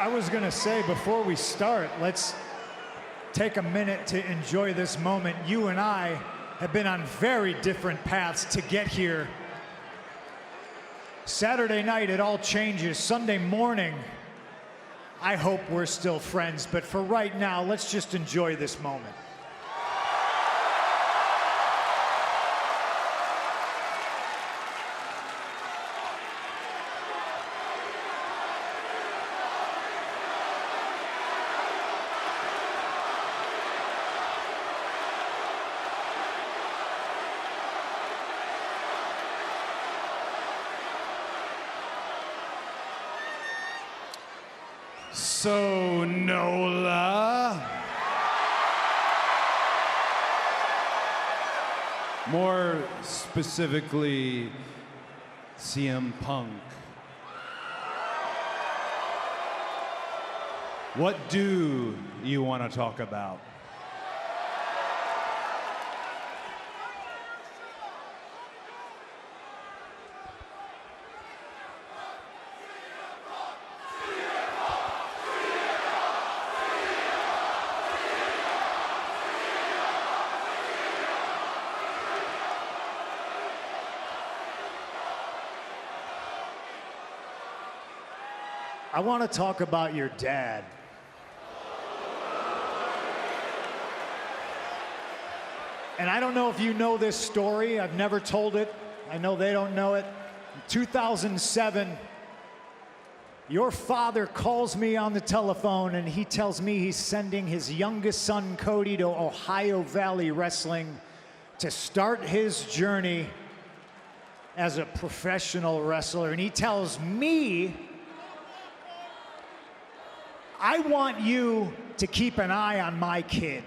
I was gonna say, before we start, let's take a minute to enjoy this moment. You and I have been on very different paths to get here. Saturday night, it all changes. Sunday morning, I hope we're still friends, but for right now, let's just enjoy this moment. So, Nola. More specifically, CM Punk. What do you want to talk about? I want to talk about your dad. And I don't know if you know this story. I've never told it. I know they don't know it. In 2007, your father calls me on the telephone and he tells me he's sending his youngest son, Cody, to Ohio Valley Wrestling to start his journey as a professional wrestler. And he tells me, I want you to keep an eye on my kid.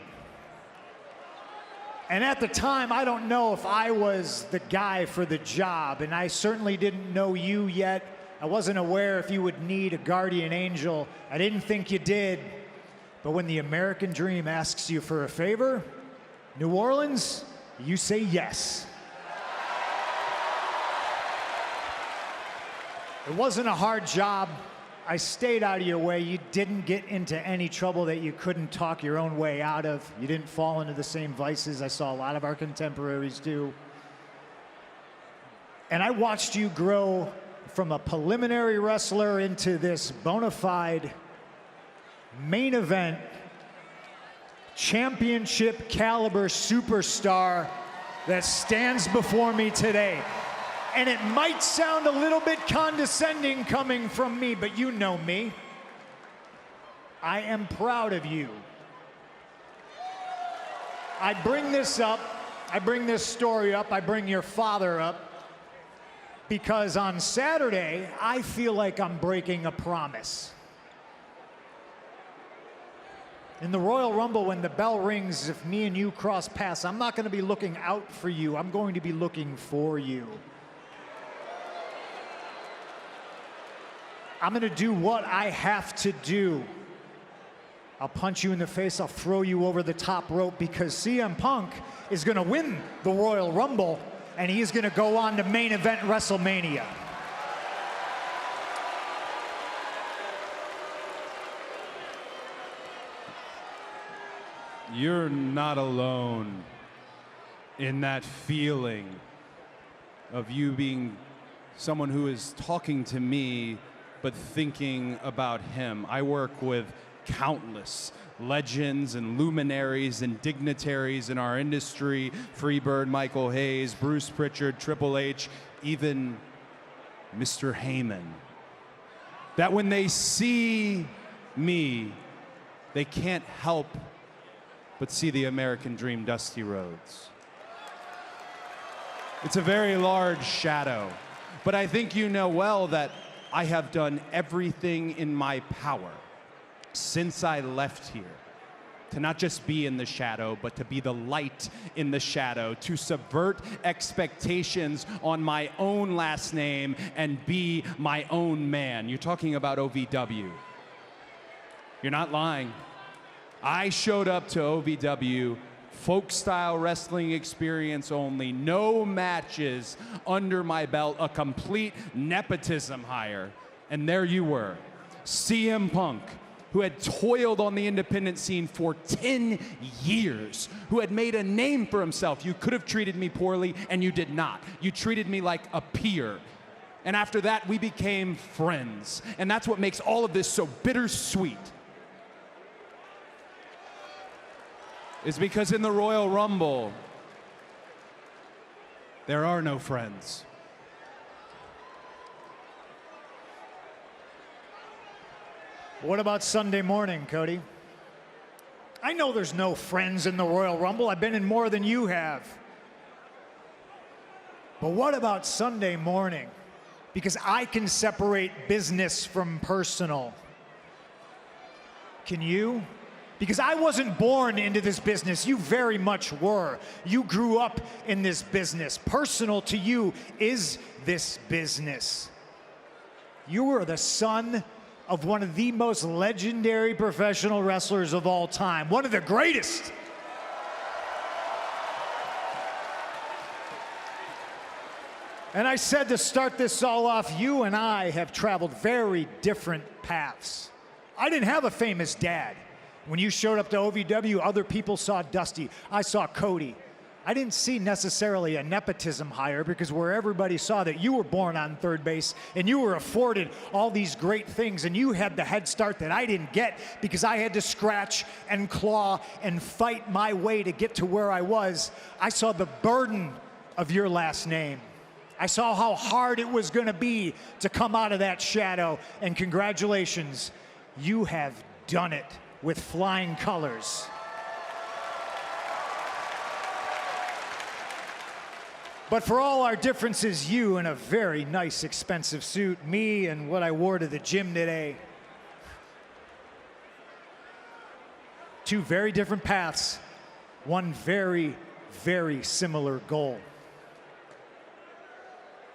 And at the time, I don't know if I was the guy for the job, and I certainly didn't know you yet. I wasn't aware if you would need a guardian angel. I didn't think you did. But when the American Dream asks you for a favor, New Orleans, you say yes. It wasn't a hard job. I stayed out of your way. You didn't get into any trouble that you couldn't talk your own way out of. You didn't fall into the same vices I saw a lot of our contemporaries do. And I watched you grow from a preliminary wrestler into this bona fide main event, championship caliber superstar that stands before me today. And it might sound a little bit condescending coming from me, but you know me. I am proud of you. I bring this up, I bring this story up, I bring your father up, because on Saturday, I feel like I'm breaking a promise. In the Royal Rumble, when the bell rings, if me and you cross paths, I'm not going to be looking out for you, I'm going to be looking for you. I'm gonna do what I have to do. I'll punch you in the face, I'll throw you over the top rope, because CM Punk is gonna win the Royal Rumble and he's gonna go on to main event WrestleMania. You're not alone in that feeling of you being someone who is talking to me but thinking about him. I work with countless legends and luminaries and dignitaries in our industry: Freebird, Michael Hayes, Bruce Pritchard, Triple H, even Mr. Heyman. That when they see me, they can't help but see the American Dream, Dusty Rhodes. It's a very large shadow, but I think you know well that I have done everything in my power since I left here to not just be in the shadow, but to be the light in the shadow, to subvert expectations on my own last name and be my own man. You're talking about OVW. You're not lying. I showed up to OVW folk style wrestling experience only, no matches under my belt, a complete nepotism hire. And there you were, CM Punk, who had toiled on the independent scene for 10 years, who had made a name for himself. You could have treated me poorly, and you did not. You treated me like a peer. And after that, we became friends. And that's what makes all of this so bittersweet. Is because in the Royal Rumble, there are no friends. What about Sunday morning, Cody? I know there's no friends in the Royal Rumble. I've been in more than you have. But what about Sunday morning? Because I can separate business from personal. Can you? Because I wasn't born into this business. You very much were. You grew up in this business. Personal to you is this business. You were the son of one of the most legendary professional wrestlers of all time. One of the greatest. And I said to start this all off, you and I have traveled very different paths. I didn't have a famous dad. When you showed up to OVW, other people saw Dusty. I saw Cody. I didn't see necessarily a nepotism hire because where everybody saw that you were born on third base and you were afforded all these great things and you had the head start that I didn't get because I had to scratch and claw and fight my way to get to where I was. I saw the burden of your last name. I saw how hard it was going to be to come out of that shadow, and congratulations, you have done it with flying colors. But for all our differences, you in a very nice, expensive suit, me and what I wore to the gym today. Two very different paths, one very, very similar goal.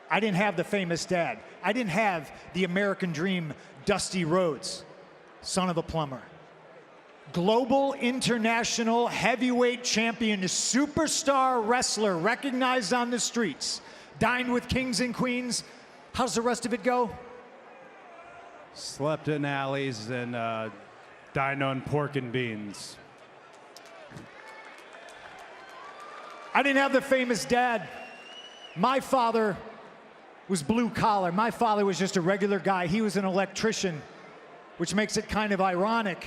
I didn't have the famous dad. I didn't have the American dream, Dusty Rhodes, son of a plumber. Global international heavyweight champion, superstar wrestler recognized on the streets, dined with kings and queens. How's the rest of it go? Slept in alleys and dined on pork and beans. I didn't have the famous dad. My father was blue collar. My father was just a regular guy. He was an electrician, which makes it kind of ironic.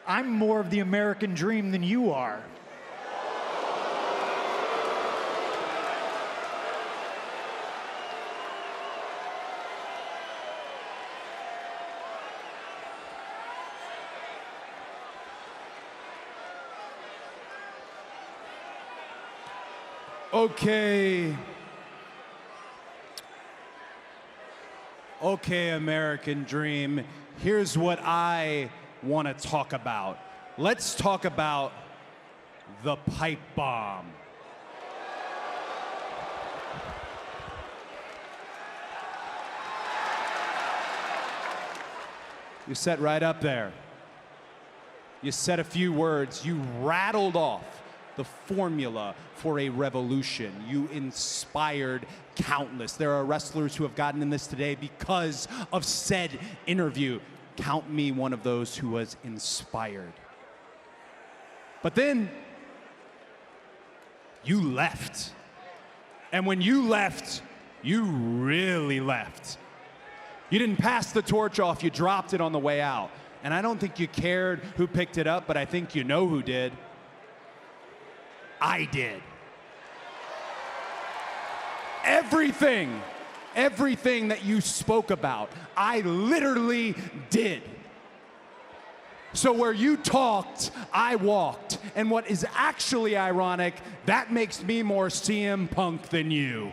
I'm more of the American dream than you are. Okay, American dream, here's what I want to talk about. Let's talk about the pipe bomb. You sat right up there. You said a few words. You rattled off the formula for a revolution. You inspired countless. There are wrestlers who have gotten in this today because of said interview. Count me one of those who was inspired. But then you left. And when you left, you really left. You didn't pass the torch off, you dropped it on the way out. And I don't think you cared who picked it up, but I think you know who did. I did. Everything that you spoke about, I literally did. So where you talked, I walked. And what is actually ironic, that makes me more CM Punk than you.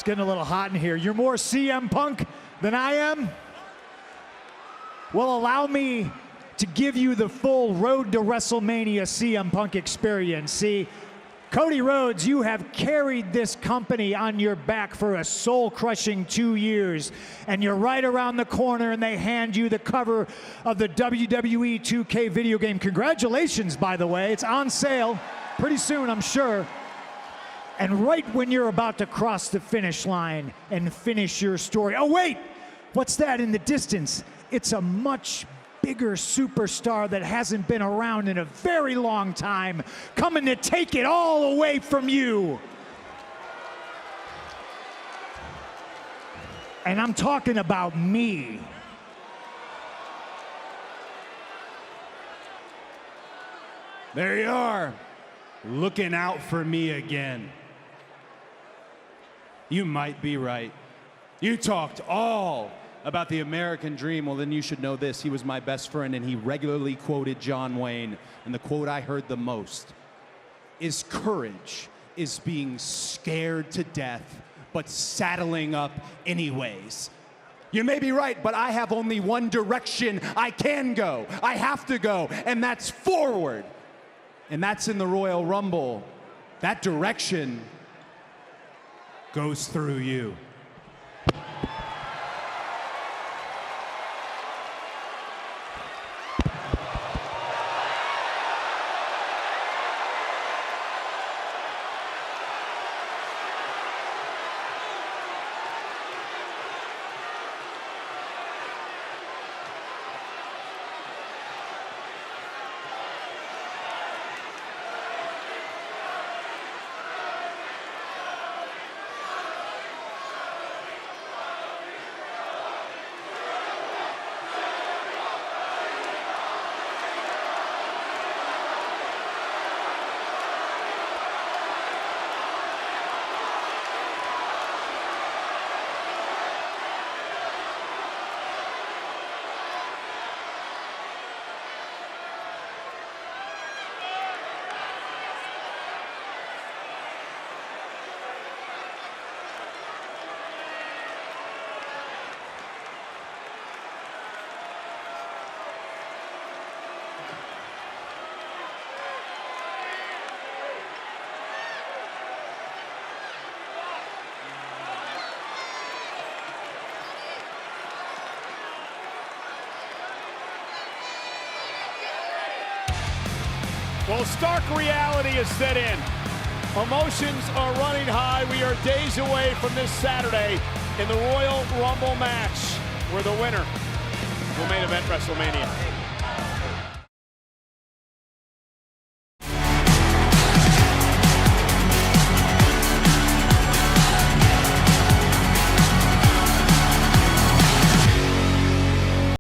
getting a little hot in here. You're more CM Punk than I am? Well, allow me to give you the full Road to WrestleMania CM Punk experience. See, Cody Rhodes, you have carried this company on your back for a soul-crushing 2 years, and you're right around the corner and they hand you the cover of the WWE 2K video game. Congratulations, by the way. It's on sale pretty soon, I'm sure. And right when you're about to cross the finish line and finish your story, oh wait, what's that in the distance? It's a much bigger superstar that hasn't been around in a very long time, coming to take it all away from you. And I'm talking about me. There you are, looking out for me again. You might be right. You talked all about the American dream. Well, then you should know this. He was my best friend, and he regularly quoted John Wayne. And the quote I heard the most is, courage is being scared to death, but saddling up anyways. You may be right, but I have only one direction I can go. I have to go, and that's forward. And that's in the Royal Rumble. That direction goes through you. Well, stark reality has set in. Emotions are running high. We are days away from this Saturday in the Royal Rumble match, where the winner will main event WrestleMania.